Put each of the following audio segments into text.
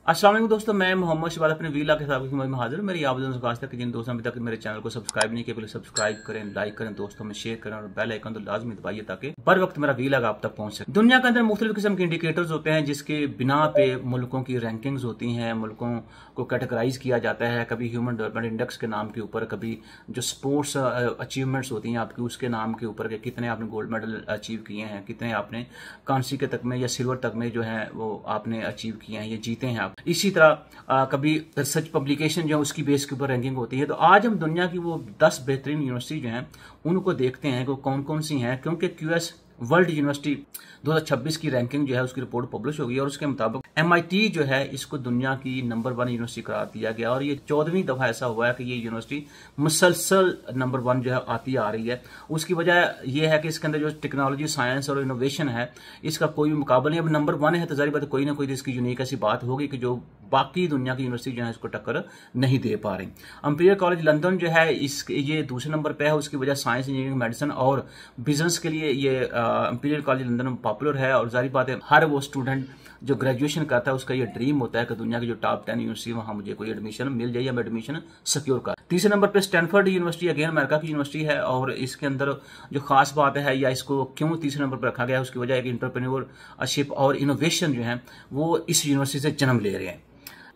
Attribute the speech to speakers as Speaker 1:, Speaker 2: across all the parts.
Speaker 1: अस्सलाम वालेकुम दोस्तों, मैं मोहम्मद शबाद अपने वीला के साथ खिदमत में हाजिर। मेरी आप दोस्तों खास तक जिन दोस्तों अभी तक मेरे चैनल को सब्सक्राइब नहीं किया, पहले सब्सक्राइब करें, लाइक करें, दोस्तों में शेयर करें और बेल आइकन तो लाजमी दबाइए ताकि बर वक्त मेरा वीला आप तक पहुंच सके। दुनिया के अंदर मुख्तलिफ किस्म के इंडिकेटर्स होते हैं जिसके बिना पे मुल्कों की रैंकिंग्स होती हैं, मुल्कों को कैटेगराइज किया जाता है। कभी ह्यूमन डेवलपमेंट इंडेक्स के नाम के ऊपर, कभी जो स्पोर्ट्स अचीवमेंट्स होती हैं आपकी उसके नाम के ऊपर कि कितने आपने गोल्ड मेडल अचीव किए हैं, कितने आपने कांसी के तक में या सिल्वर तक में जो है वो आपने अचीव किए हैं, ये जीते हैं आप। इसी तरह कभी रिसर्च पब्लिकेशन जो है उसकी बेस के ऊपर रैंकिंग होती है। तो आज हम दुनिया की वो 10 बेहतरीन यूनिवर्सिटी जो हैं उनको देखते हैं कि वो कौन कौन सी हैं, क्योंकि क्यूएस वर्ल्ड यूनिवर्सिटी 2026 की रैंकिंग जो है उसकी रिपोर्ट पब्लिश होगी और उसके मुताबिक MIT जो है इसको दुनिया की नंबर 1 यूनिवर्सिटी करार दिया गया और ये 14वीं दफा ऐसा हुआ है कि ये यूनिवर्सिटी मुसलसल नंबर 1 जो है आती आ रही है। उसकी वजह यह है कि इसके अंदर जो टेक्नोलॉजी, साइंस और इनोवेशन है इसका कोई मुकाबला नहीं। अब नंबर 1 है तो जाहिर बात है कोई ना कोई इसकी यूनिक ऐसी बात होगी कि जो बाकी दुनिया की यूनिवर्सिटी जो है इसको टक्कर नहीं दे पा रही। इंपीरियल कॉलेज लंदन जो है ये दूसरे नंबर पे है। उसकी वजह साइंस, इंजीनियरिंग, मेडिसिन और बिजनेस के लिए ये इंपीरियल कॉलेज लंदन में पॉपुलर है। और जाहिर बात है हर वो स्टूडेंट जो ग्रेजुएशन करता है उसका ये ड्रीम होता है कि दुनिया की जो टॉप 10 यूनिवर्सिटी वहां मुझे कोई एडमिशन मिल जाए या मैं एडमिशन सिक्योर कर। तीसरे नंबर पे स्टैनफोर्ड यूनिवर्सिटी, अगेन अमेरिका की यूनिवर्सिटी है और इसके अंदर जो खास बात है या इसको क्यों तीसरे नंबर पर रखा गया है उसकी वजह है कि एंटरप्रेन्योरशिप और इनोवेशन जो है वो इस यूनिवर्सिटी से जन्म ले रहे हैं।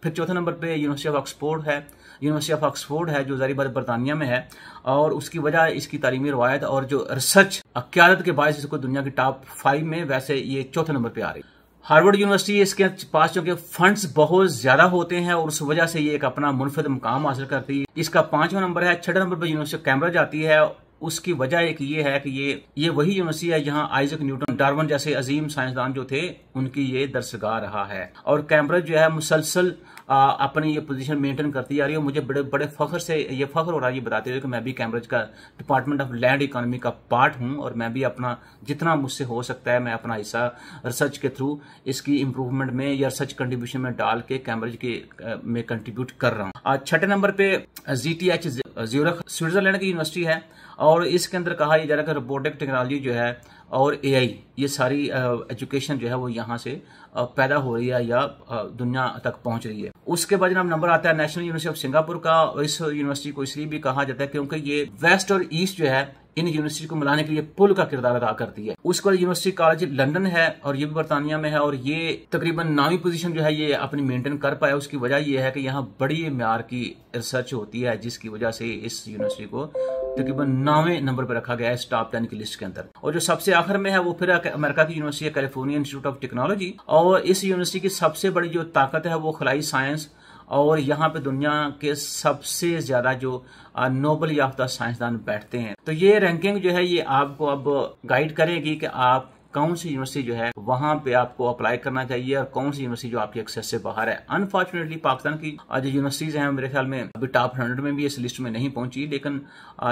Speaker 1: फिर चौथे नंबर पे यूनिवर्सिटी ऑफ ऑक्सफोर्ड है। यूनिवर्सिटी ऑफ ऑक्सफोर्ड है जो जारी बात बरतानिया में है और उसकी वजह इसकी तालीमी रवायत और जो रिसर्च क्यादत के बायस इसको दुनिया की टॉप 5 में वैसे ये चौथे नंबर पे आ रही है। हार्वर्ड यूनिवर्सिटी, इसके पास जो फंड्स बहुत ज्यादा होते हैं और उस वजह से ये एक अपना मुनफरद मुकाम हासिल करती है। इसका 5वां नंबर है। 6ठे नंबर पर यूनिवर्सिटी ऑफ कैम्ब्रिज आती है। उसकी वजह एक ये है कि ये वही यूनिवर्सिटी है जहां आइजक न्यूटन, डार्विन जैसे अजीम साइंसदान जो थे उनकी ये दरसगाह रहा है। और कैम्ब्रिज जो है मुसलसल अपनी ये पोजीशन मेंटेन करती आ रही है। मुझे बड़े बड़े फख्र से ये फख्र हो रहा है ये बताते हुए कि मैं भी कैम्ब्रिज का डिपार्टमेंट ऑफ लैंड इकोनॉमी का पार्ट हूं और मैं भी अपना जितना मुझसे हो सकता है मैं अपना हिस्सा रिसर्च के थ्रू इसकी इंप्रूवमेंट में या रिसर्च कंट्रीब्यूशन में डाल के कैम्ब्रिज के में कंट्रीब्यूट कर रहा हूं। 6ठे नंबर पे ZTH ज्यूरिख स्विट्जरलैंड की यूनिवर्सिटी है और इसके अंदर कहा जा रहा है कि रोबोटिक टेक्नोलॉजी जो है और AI ये सारी एजुकेशन जो है वो यहाँ से पैदा हो रही है या दुनिया तक पहुंच रही है। उसके बाद जनाब नंबर आता है नेशनल यूनिवर्सिटी ऑफ सिंगापुर का। इस यूनिवर्सिटी को इसलिए भी कहा जाता है क्योंकि ये वेस्ट और ईस्ट जो है इन यूनिवर्सिटी को मिलाने के लिए पुल का किरदार अदा करती है। उसके बाद यूनिवर्सिटी कॉलेज लंदन है और ये भी बरतानिया में है और ये तकरीबन 9वीं पोजीशन जो है ये अपनी मेंटेन कर पाया। उसकी वजह यह है कि यहाँ बड़ी म्यार की रिसर्च होती है जिसकी वजह से इस यूनिवर्सिटी को तकरीबन 9वें नंबर पर रखा गया है इस टॉप 10 की लिस्ट के अंदर। और जो सबसे आखिर में है वो फिर अमेरिका की यूनिवर्सिटी है, कैलिफोर्निया इंस्टीट्यूट ऑफ टेक्नोलॉजी। और इस यूनिवर्सिटी की सबसे बड़ी जो ताकत है वो खलाई साइंस और यहाँ पे दुनिया के सबसे ज्यादा जो नोबेल याफ्ता साइंसदान बैठते हैं। तो ये रैंकिंग जो है ये आपको अब गाइड करेगी कि आप कौन सी यूनिवर्सिटी जो है वहां पे आपको अप्लाई करना चाहिए और कौन सी यूनिवर्सिटी जो आपके एक्सेस से बाहर है। अनफॉर्चुनेटली पाकिस्तान की जो यूनिवर्सिटीज हैं मेरे ख्याल में अभी टॉप 100 में भी इस लिस्ट में नहीं पहुंची, लेकिन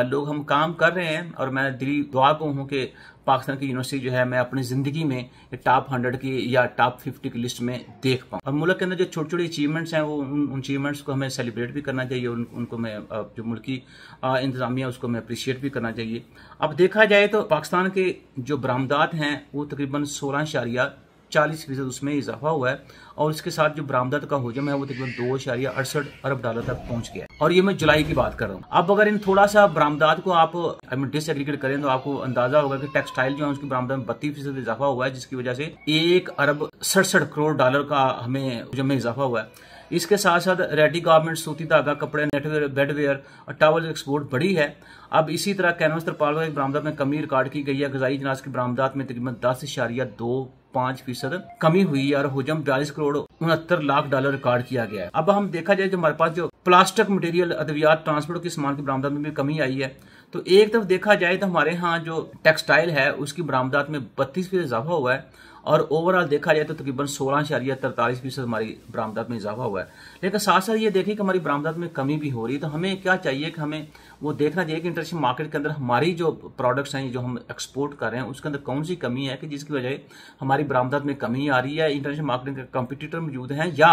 Speaker 1: लोग हम काम कर रहे हैं और मैं दिली दुआ को हूं कि पाकिस्तान की यूनिवर्सिटी जो है मैं अपनी जिंदगी में टॉप 100 की या टॉप 50 की लिस्ट में देख पाऊं। और मुल्क के अंदर जो छोटी छोटी अचीवमेंट्स हैं वो उन अचीवमेंट्स को हमें सेलिब्रेट भी करना चाहिए, उनको मैं जो मुल्की इंतजामिया उसको मैं अप्रिशिएट भी करना चाहिए। अब देखा जाए तो पाकिस्तान के जो बरामदात हैं वो तकरीबन 16.40% उसमें इजाफा हुआ है और इसके साथ जो बरामदात का हुजम है वो तकरीबन $2.68 अरब तक पहुंच गया और ये मैं जुलाई की बात कर रहा हूँ। अब अगर इन थोड़ा सा बरामदात को आप डिसएग्रीगेट करें तो आपको अंदाजा होगा कि टेक्सटाइल जो है उसकी बरामदात में 32% इजाफा हुआ है जिसकी वजह से $1.67 करोड़ का हमें हुजम में इजाफा हुआ है। इसके साथ साथ रेडी गारमेंट्स, सूती धागा, कपड़े, नेटवेयर, बेडवेयर और टावल एक्सपोर्ट बढ़ी है। अब इसी तरह कैनवस तरपाल की बरामदात में कमी रिकॉर्ड की गई है। गजाई जनाज की बरामदात में तकरीबन 10.25% कमी हुई और हुजम $42.69 रिकॉर्ड किया गया है। अब हम देखा जाए जो हमारे पास जो प्लास्टिक मटेरियल, अद्वियात, ट्रांसपोर्ट के सामान की बरामदात में भी कमी आई है। तो एक तरफ देखा जाए तो हमारे यहाँ जो टेक्सटाइल है उसकी बरामदात में 32% इजाफा हुआ है और ओवरऑल देखा जाए तो तकरीबन 16.43% हमारी बरामदात में इजाफा हुआ है। लेकिन साथ साथ ये देखें कि हमारी बरामदात में कमी भी हो रही है। तो हमें क्या चाहिए कि हमें वो देखना चाहिए कि इंटरनेशनल मार्केट के अंदर हमारी जो प्रोडक्ट्स हैं जो हम एक्सपोर्ट कर रहे हैं उसके अंदर कौन सी कमी है कि जिसकी वजह हमारी बरामदात में कमी आ रही है। इंटरनेशनल मार्केट के कंपटीटर मौजूद हैं या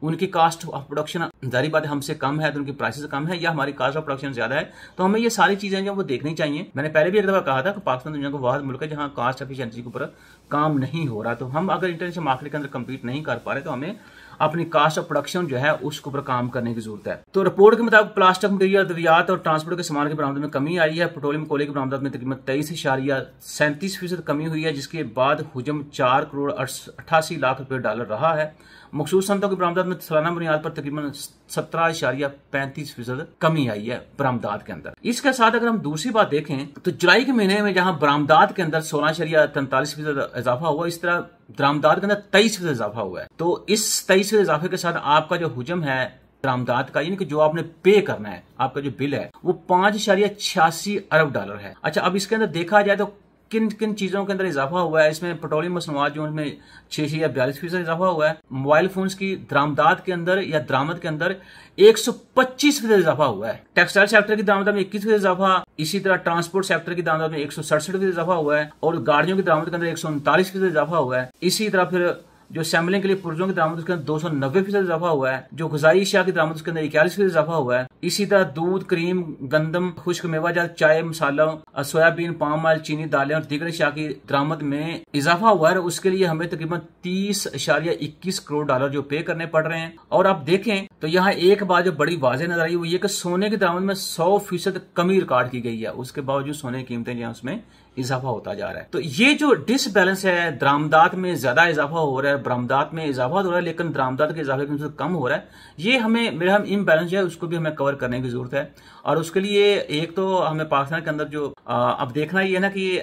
Speaker 1: उनकी कास्ट ऑफ प्रोडक्शन जारी बात है हमसे कम है तो उनकी प्राइसेस कम है या हमारी कास्ट ऑफ प्रोडक्शन ज्यादा है। तो हमें ये सारी चीजें जो वो देखनी चाहिए। मैंने पहले भी एक दफा कहा था कि पाकिस्तान दुनिया का वाहिद मुल्क है जहां कास्ट एफिशिएंसी के ऊपर काम नहीं हो रहा। तो हम अगर इंटरनेशनल मार्केट के अंदर कम्पीट नहीं कर पा रहे तो हमें अपनी कास्ट ऑफ प्रोडक्शन जो है उसके ऊपर काम करने की जरूरत है। तो रिपोर्ट के मुताबिक प्लास्टिक मटीरियल, अद्वियात और ट्रांसपोर्ट के सामान की बरामद में कमी आई है। पेट्रोलियम कोयले की बरामद में तकरीबन 23.37% कमी हुई है, जिसके बाद हुजम 4 करोड़ 88 लाख रुपए डॉलर रहा है। मखसूस सनतों की बरामदात में सालाना बुनियाद पर तकरीबन 17.35% कमी आई है बरामदात के अंदर। इसके साथ अगर हम दूसरी बात देखें तो जुलाई के महीने में जहां बरामदात के अंदर 16.43% इजाफा हुआ, इस तरह बरामदात के अंदर 23% इजाफा हुआ है। तो इस 23% इजाफे के साथ आपका जो हुजम है बरामदात का, यानी कि जो आपने पे करना है, आपका जो बिल है वो 5.86 अरब डॉलर है। अच्छा, अब इसके अंदर देखा जाए तो किन किन चीजों के अंदर इजाफा हुआ है। इसमें पेट्रोलियम मसनूआत जो उनमें 6.42% इजाफा हुआ है। मोबाइल फोन्स की दरामदात के अंदर या दरामद के अंदर 125% इजाफा हुआ है। टेक्सटाइल सेक्टर की दरामद में 21% इजाफा, इसी तरह ट्रांसपोर्ट सेक्टर की दरामद में 167% इजाफा हुआ है और गाड़ियों की दरामद के अंदर 139% इजाफा हुआ है। इसी तरह फिर जो सैम्पलिंग के लिए पुर्जों की दरामद उसके अंदर 290% इजाफा हुआ है। जो गुजारी अशिया की दरामद उसके अंदर 41% इजाफा हुआ है। इसी तरह दूध, क्रीम, गंदम, खुश्क मेवाजात, चाय, मसाला, सोयाबीन, पाम ऑयल, चीनी, दालें और दीगर अशिया की दरामद में इजाफा हुआ है। उसके लिए हमें तकरीबन 30.21 करोड़ डॉलर जो पे करने पड़ रहे हैं। और आप देखें तो यहाँ एक बात जो बड़ी वाज़ेह नजर आई वो ये कि सोने की दरामद में 100% कमी रिकॉर्ड की गई है। उसके बावजूद सोने की कीमतें जो है उसमें इजाफा होता जा रहा है। तो ये जो डिसबैलेंस है, दरामदात में ज्यादा इजाफा हो रहा है, बरामदात में इजाफा हो रहा है, लेकिन दरामदात के इजाफे की कम हो रहा है, ये हमें मेरा हम इम्बैलेंस है उसको भी हमें कवर करने की जरूरत है। और उसके लिए एक तो हमें पाकिस्तान के अंदर जो अब देखना ही है ना कि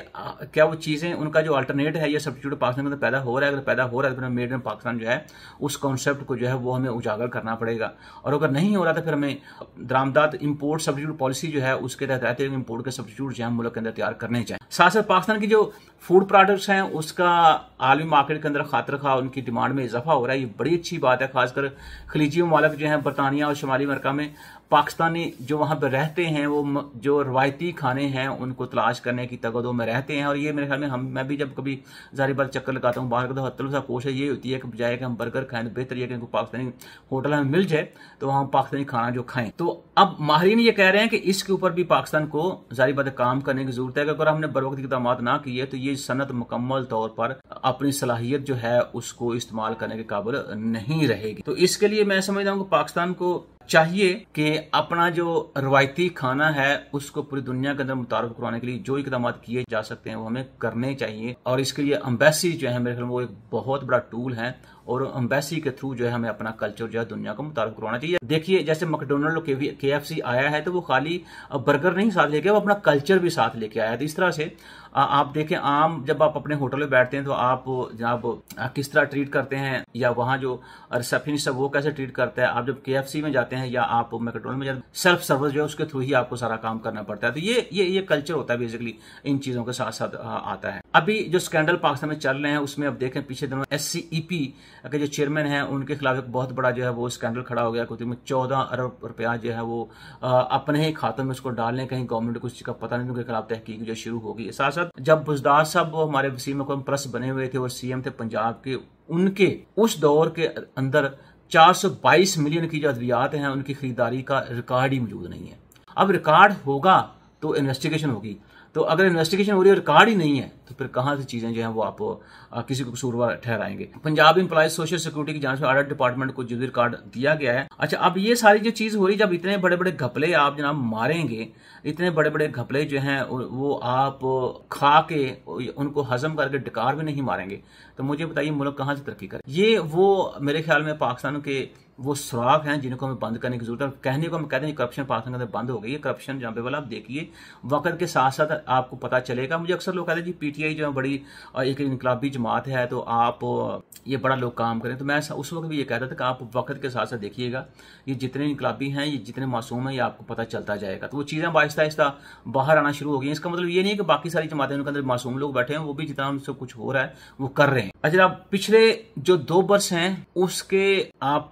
Speaker 1: क्या वो चीजें उनका जो अल्टरनेट है या सब्स्टिट्यूट पाकिस्तान के अंदर पैदा हो रहा है। अगर पैदा हो रहा है तो मेड इन पाकिस्तान जो है उस कॉन्सेप्ट को जो है वो हमें उजागर करना पड़ेगा। और अगर नहीं हो रहा तो फिर हमें दरामदात इंपोर्ट सब्स्टिट्यूट पॉलिसी जो है उसके तहत रहते हुए इंपोर्ट के सब्स्टिट्यूट जो है मुल्क के अंदर तैयार करने चाहिए। साथ साथ पाकिस्तान की जो फूड प्रोडक्ट्स हैं उसका आलमी मार्केट के अंदर खातिर खा उनकी डिमांड में इजाफा हो रहा है। ये बड़ी अच्छी बात है। खासकर खलीजी ममालिक जो है बरतानिया और शुमाली अमेरिका में पाकिस्तानी जो वहां पर रहते हैं वो जो रवायती खाने हैं उनको तलाश करने की तगदो में रहते हैं। और ये मेरे ख्याल में मैं भी जब कभी जारी बात चक्कर लगाता हूँ बाहर का तो कोशिश ये होती है कि बजाय कि हम बर्गर खाएं तो बेहतर ये कि पाकिस्तानी होटल हमें मिल जाए तो वहां पाकिस्तानी खाना जो खाएं। तो अब माहिरीन ये कह रहे हैं कि इसके ऊपर भी पाकिस्तान को जारी बात काम करने की जरूरत है। अगर हमने बरवक्त इक़दामात ना किए तो ये सनत मुकम्मल तौर पर अपनी सलाहियत जो है उसको इस्तेमाल करने के काबिल नहीं रहेगी। तो इसके लिए मैं समझता हूँ कि पाकिस्तान को चाहिए कि अपना जो रवायती खाना है उसको पूरी दुनिया के अंदर मुतारफ करवाने के लिए जो इकदाम किए जा सकते हैं वो हमें करने चाहिए। और इसके लिए एम्बेसी जो है मेरे ख्याल में वो एक बहुत बड़ा टूल है और एम्बेसी के थ्रू जो है हमें अपना कल्चर जो है दुनिया को मुतारफ करवाना चाहिए। देखिए जैसे मैकडोनल्ड KFC आया है तो वो खाली बर्गर नहीं साथ लेके वो अपना कल्चर भी साथ लेके आया है। तो इस तरह से आप देखें आम जब आप अपने होटल में बैठते हैं तो आप जनाब किस तरह ट्रीट करते हैं या वहां जो रिसेप्शनिस्ट है वो कैसे ट्रीट करता है। आप जब KFC में जाते हैं या आप मैकडोनल्ड में जाते हैं सेल्फ सर्विस जो है उसके थ्रू ही आपको सारा काम करना पड़ता है। तो ये कल्चर होता है बेसिकली इन चीजों के साथ साथ आता है। अभी जो स्कैंडल पाकिस्तान में चल रहे हैं उसमें अब देखें पीछे दिनों SCEP के जो चेयरमैन हैं उनके खिलाफ एक बहुत बड़ा जो है वो स्कैंडल खड़ा हो गया। कुछ 14 अरब रुपया जो है वो अपने ही खातों में उसको डालने कहीं गवर्नमेंट को उसका पता नहीं उनके खिलाफ तहकीक जो शुरू होगी। साथ साथ जब बुजदार साहब हमारे वसीम अकरम प्रेस बने हुए थे और CM थे पंजाब के, उनके उस दौर के अंदर 422 मिलियन की जो अद्वियात हैं उनकी खरीदारी का रिकॉर्ड ही मौजूद नहीं है। अब रिकॉर्ड होगा तो इन्वेस्टिगेशन होगी, तो अगर इन्वेस्टिगेशन हो रही है रिकॉर्ड ही नहीं है तो फिर कहां से चीजें जो है वो आप किसी को कसूरवार ठहराएंगे। पंजाब एम्प्लॉयज सोशल सिक्योरिटी की जांच में ऑडिट डिपार्टमेंट को जो रिकॉर्ड दिया गया है। अच्छा, अब ये सारी जो चीज हो रही है जब इतने बड़े बड़े घपले आप जनाब मारेंगे, इतने बड़े बड़े घपले जो हैं वो आप खा के उनको हजम करके डकार भी नहीं मारेंगे तो मुझे बताइए मुल्क कहां से तरक्की करे। ये वो मेरे ख्याल में पाकिस्तान के वो सुराग हैं जिनको हमें बंद करने की जरूरत है। कहने को हम कहते हैं करप्शन पाकिस्तान के अंदर बंद हो गई है। करप्शन जहाँ पे वाला आप देखिए वक्त के साथ साथ आपको पता चलेगा। मुझे अक्सर लोग कहते हैं जी PTI जो है बड़ी एक इनकलाबी जमात है तो आप ये बड़ा लोग काम करें। तो मैं उस वक्त भी ये कहता था कि आप वक्त के साथ साथ देखिएगा ये जितने इनकलाबी हैं ये जितने मासूम हैं ये आपको पता चलता जाएगा। तो वो चीज़ें आहिस्ता आहिस्ता बाहर आना शुरू हो गई। इसका मतलब ये नहीं है कि बाकी सारी जमातें उनके अंदर मासूम लोग बैठे हैं, वो भी जितना उनसे कुछ हो रहा है वो कर रहे हैं। अच्छा, आप पिछले जो 2 वर्ष हैं उसके आप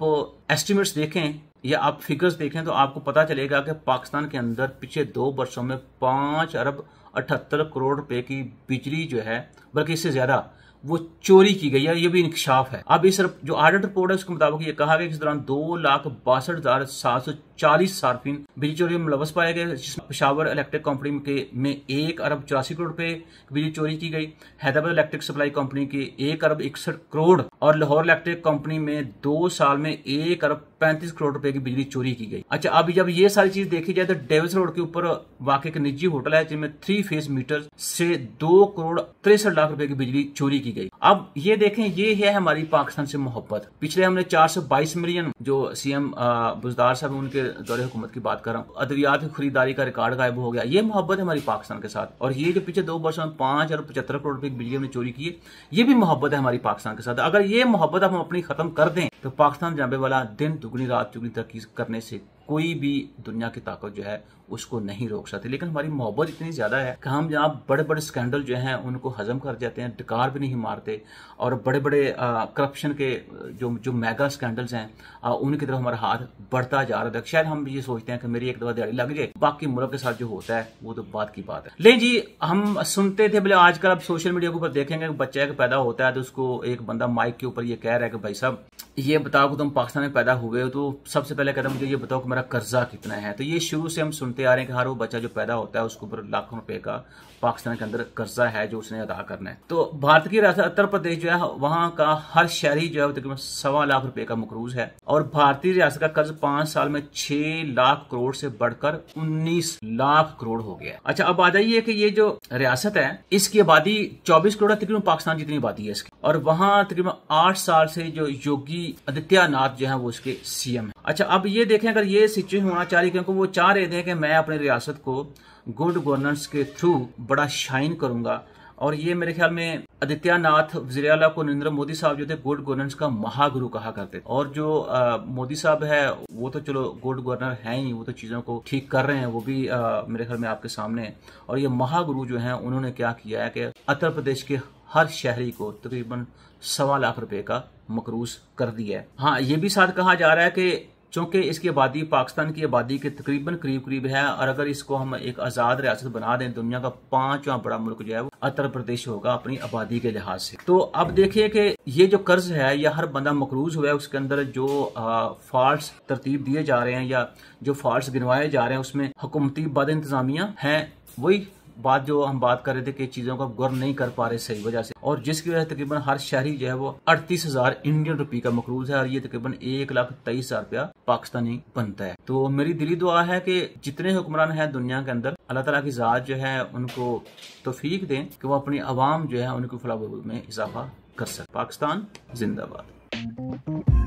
Speaker 1: एस्टिमेट्स देखें या आप फिगर्स देखें तो आपको पता चलेगा कि पाकिस्तान के अंदर पिछले 2 वर्षों में 5 अरब 78 करोड़ रुपए की बिजली जो है, बल्कि इससे ज्यादा वो चोरी की गई है, ये भी इंकशाफ है। अब इस जो ऑडिट रिपोर्ट है उसके मुताबिक ये कहा गया कि इस दौरान 2,62,740 सार्फिन बिजली चोरी में मुलवस पाए गए, जिसमें पेशावर इलेक्ट्रिक कंपनी में 1,84 करोड़ रुपए बिजली चोरी की गई, हैदराबाद इलेक्ट्रिक सप्लाई कंपनी की 1,61 करोड़ और लाहौर इलेक्ट्रिक कंपनी में 2 साल में 1,35 करोड़ रुपए की बिजली चोरी की गई। अच्छा, अब जब ये सारी चीज देखी जाए तो डेविस रोड के ऊपर वाकई एक निजी होटल है जिनमें 3 फेज मीटर से 2,63 करोड़ रुपए की बिजली चोरी की गई। अब ये देखें, ये है हमारी पाकिस्तान से मोहब्बत। पिछले हमने 422 मिलियन जो सीएम बुजदार साहब उनके दौरे हुकूमत की बात कर रहा हूँ, अद्वियात की खरीदारी का रिकॉर्ड गायब हो गया। ये मोहब्बत है हमारी पाकिस्तान के साथ। और ये जो पीछे 2 वर्षों में 5,75 करोड़ रुपए की बिजली हमने चोरी की है, ये भी मोहब्बत है हमारी पाकिस्तान के साथ। अगर ये मोहब्बत हम अपनी खत्म कर दें तो पाकिस्तान जाने वाला दिन दुगनी रात चुगनी तरक्की करने से कोई भी दुनिया की ताकत जो है उसको नहीं रोक सकती। लेकिन हमारी मोहब्बत इतनी ज्यादा है कि हम जनाब बड़े बड़े स्कैंडल जो हैं उनको हजम कर जाते हैं, डकार भी नहीं मारते, और बड़े बड़े करप्शन के जो मेगा स्कैंडल्स हैं उनकी तरफ हमारा हाथ बढ़ता जा रहा है। शायद हम ये सोचते हैं कि मेरी एक दफा दिहाड़ी लग जाए, बाकी मुल्क के साथ जो होता है वो तो बात की बात है। लेकिन जी हम सुनते थे बोले आजकल आप सोशल मीडिया के ऊपर देखेंगे बच्चा पैदा होता है तो उसको एक बंदा माइक के ऊपर ये कह रहा है कि भाई साहब ये बताओ कि तुम पाकिस्तान में पैदा हुए हो, तो सबसे पहले कहता मुझे ये बताओ कि मेरा कर्जा कितना है। तो ये शुरू से हम सुनते आ रहे हैं कि हर वो बच्चा जो पैदा होता है उसके ऊपर लाखों रुपए का पाकिस्तान के अंदर कर्जा है जो उसने अदा करना है। तो भारत की रियासत उत्तर प्रदेश जो है वहां का हर शहरी जो है तकरीबन 1.25 लाख रुपए का मकरूज है, और भारतीय रियासत का कर्ज 5 साल में 6 लाख करोड़ से बढ़कर 19 लाख करोड़ हो गया। अच्छा, अब आ जाइए कि ये जो रियासत है इसकी आबादी 24 करोड़ तकरीबन पाकिस्तान जितनी आबादी है इसकी, और वहां तकरीबन 8 साल से जो योगी आदित्यनाथ जो है वो उसके सीएम है। अच्छा, अब ये देखें अगर ये सिचुएशन होना चाह रही, क्योंकि वो चाह रहे थे कि मैं अपनी रियासत को गुड गवर्नेंस के थ्रू बड़ा शाइन करूंगा, और ये मेरे ख्याल में आदित्यनाथ वज़ीर आला को नरेंद्र मोदी साहब जो थे गुड गवर्नेंस का महागुरु कहा करते थे। और जो मोदी साहब है वो तो चलो गुड गवर्नर है ही, वो तो चीजों को ठीक कर रहे हैं, वो भी मेरे ख्याल में आपके सामने। और ये महागुरु जो हैं उन्होंने क्या किया है कि उत्तर प्रदेश के हर शहरी को तकरीबन 1.25 लाख रुपए का मकरूज कर दिया है। हाँ, ये भी साथ कहा जा रहा है कि चूंकि इसकी आबादी पाकिस्तान की आबादी के तकरीबन करीब है, और अगर इसको हम एक आजाद रियासत बना दें, दुनिया का 5वां बड़ा मुल्क जो है वो उत्तर प्रदेश होगा अपनी आबादी के लिहाज से। तो अब देखिए कि ये जो कर्ज है या हर बंदा मकरूज हुआ है उसके अंदर जो फॉल्ट्स तरतीब दिए जा रहे हैं या जो फॉल्ट्स गिनवाए जा रहे हैं उसमें हुकूमती बद इंतजामिया है। वही बात जो हम बात कर रहे थे कि चीजों को गौर नहीं कर पा रहे सही वजह से, और जिसकी वजह से तकरीबन हर शहरी जो है वो 38,000 इंडियन रुपए का मकरूज है, और ये तकरीबन 1,23,000 रुपया पाकिस्तानी बनता है। तो मेरी दिली दुआ है कि जितने हुक्मरान हैं दुनिया के अंदर अल्लाह ताला की जात जो है उनको तौफीक दें कि वो अपनी आवाम जो है उनकी फलाह में इजाफा कर सके। पाकिस्तान जिंदाबाद।